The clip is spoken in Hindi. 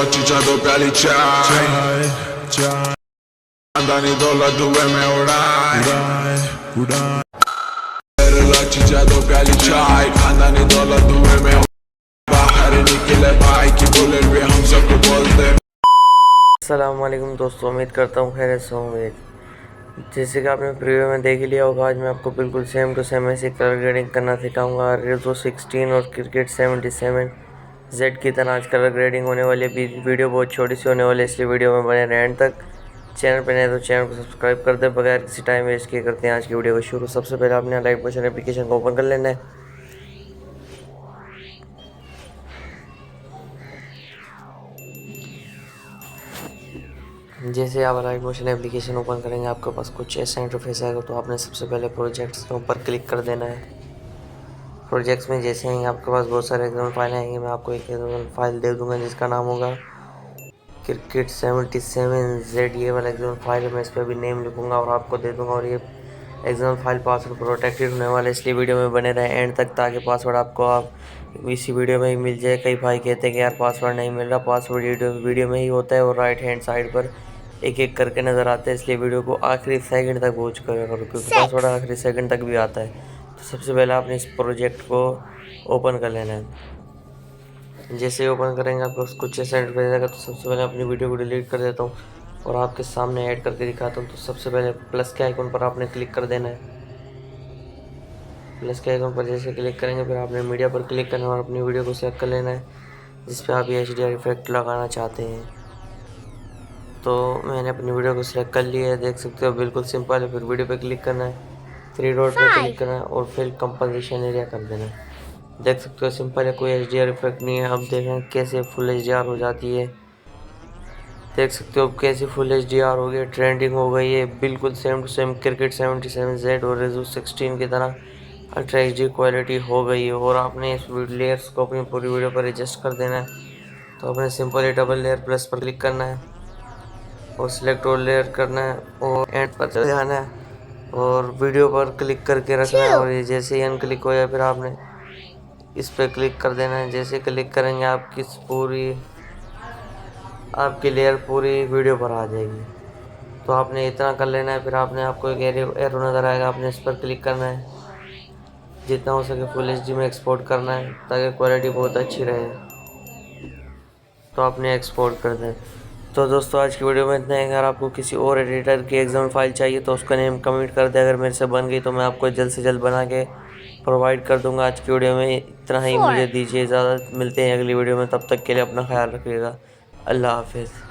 ciccia doppia li c'hai. Andani dolla dove me urai. La ciccia doppia li c'hai. Andani dolla dove me urai. बाहर निकले भाई की बोले भी हम सबको बोलते। अस्सलाम वालेकुम दोस्तों, उम्मीद करता हूँ खैरियत से होंगे। जैसे कि आपने प्रीव्यू में देख लिया होगा, आज मैं आपको बिल्कुल सेम टू सेम ऐसी कलर ग्रेडिंग करना सिखाऊंगा। रेजो 16 और क्रिकेट 77 जेड की तरह आज कलर ग्रेडिंग होने वाली है। वीडियो बहुत छोटी सी होने वाली है, इसलिए वीडियो में बने रहें एंड तक। चैनल पर नए तो चैनल को सब्सक्राइब कर दें। बगैर किसी टाइम वेस्ट किए करते हैं आज की वीडियो को शुरू। सबसे पहले आपने लाइट मोशन एप्लीकेशन को ओपन कर लेना है। जैसे आप लाइट मोशन एप्लीकेशन ओपन करेंगे, आपके पास कुछ ऐसा इंटरफेस आएगा। तो आपने सबसे पहले प्रोजेक्ट्स के ऊपर क्लिक कर देना है। प्रोजेक्ट्स में जैसे आएंगे, आपके पास बहुत सारे एग्जाम्पल फाइल आएंगे। मैं आपको एक एग्जाम्पल फाइल दे दूंगा जिसका नाम होगा क्रिकेट 77 जेड। ये वाला एग्जाम्पल फाइल है, मैं इस पर भी नेम लिखूंगा और आपको दे दूंगा। और ये एग्जाम्पल फाइल पासवर्ड प्रोटेक्टेड होने वाला है, इसलिए वीडियो में बने रहे एंड तक, ताकि पासवर्ड आपको आप इसी वीडियो में ही मिल जाए। कई भाई कहते हैं कि यार पासवर्ड नहीं मिल रहा, पासवर्ड वीडियो में ही होता है और राइट हैंड साइड पर एक एक करके नज़र आता है। इसलिए वीडियो को आखिरी सेकंड तक पहुँच कर करो, क्योंकि पासवर्ड आखिरी सेकंड तक भी आता है। तो सबसे पहले आपने इस प्रोजेक्ट को ओपन कर लेना है। जैसे ही ओपन करेंगे, आपको कुछ ऐसा इंटरफेस आएगा। तो सबसे पहले अपनी वीडियो को डिलीट कर देता हूँ और आपके सामने ऐड करके दिखाता हूँ। तो सबसे पहले प्लस के आइकन पर आपने क्लिक कर देना है। प्लस के आइकन पर जैसे क्लिक करेंगे, फिर आपने मीडिया पर क्लिक करना है और अपनी वीडियो को सेलेक्ट कर लेना है जिस पे आप ये HDR इफेक्ट लगाना चाहते हैं। तो मैंने अपनी वीडियो को सिलेक्ट कर लिया है, देख सकते हो बिल्कुल सिंपल है। फिर वीडियो पे क्लिक करना है, थ्री डॉट पे क्लिक करना है और फिर कंपोजिशन एरिया कर देना है। देख सकते हो सिंपल है, कोई HDR इफेक्ट नहीं है। अब देखें कैसे फुल HDR हो जाती है। देख सकते हो कैसे फुल HDR हो गई, ट्रेंडिंग हो गई है, बिल्कुल same to same cricket 77 Z और रेजो 16 की तरह अल्ट्रा HD क्वालिटी हो गई है। और आपने इस लेयर्स को अपनी पूरी वीडियो पर एडजस्ट कर देना है। तो आपने सिंपली डबल लेयर प्लस पर क्लिक करना है और सिलेक्ट ऑल लेयर करना है और एंड पर चले जाना है और वीडियो पर क्लिक करके रखना है। और ये जैसे ही अनक्लिक हो जाए, फिर आपने इस पर क्लिक कर देना है। जैसे क्लिक करेंगे, आपकी लेयर पूरी वीडियो पर आ जाएगी। तो आपने इतना कर लेना है। फिर आपको एक एरो नज़र आएगा, आपने इस पर क्लिक करना है। जितना हो सके फुल HD में एक्सपोर्ट करना है ताकि क्वालिटी बहुत अच्छी रहे। तो आपने एक्सपोर्ट कर दें। तो दोस्तों आज की वीडियो में इतना ही। अगर आपको किसी और एडिटर की एग्जाम फाइल चाहिए तो उसका नेम कमेंट कर दे। अगर मेरे से बन गई तो मैं आपको जल्द से जल्द बना के प्रोवाइड कर दूंगा। आज की वीडियो में इतना ही, मुझे दीजिए इजाज़त। मिलते हैं अगली वीडियो में, तब तक के लिए अपना ख्याल रखिएगा। अल्लाह हाफिज़।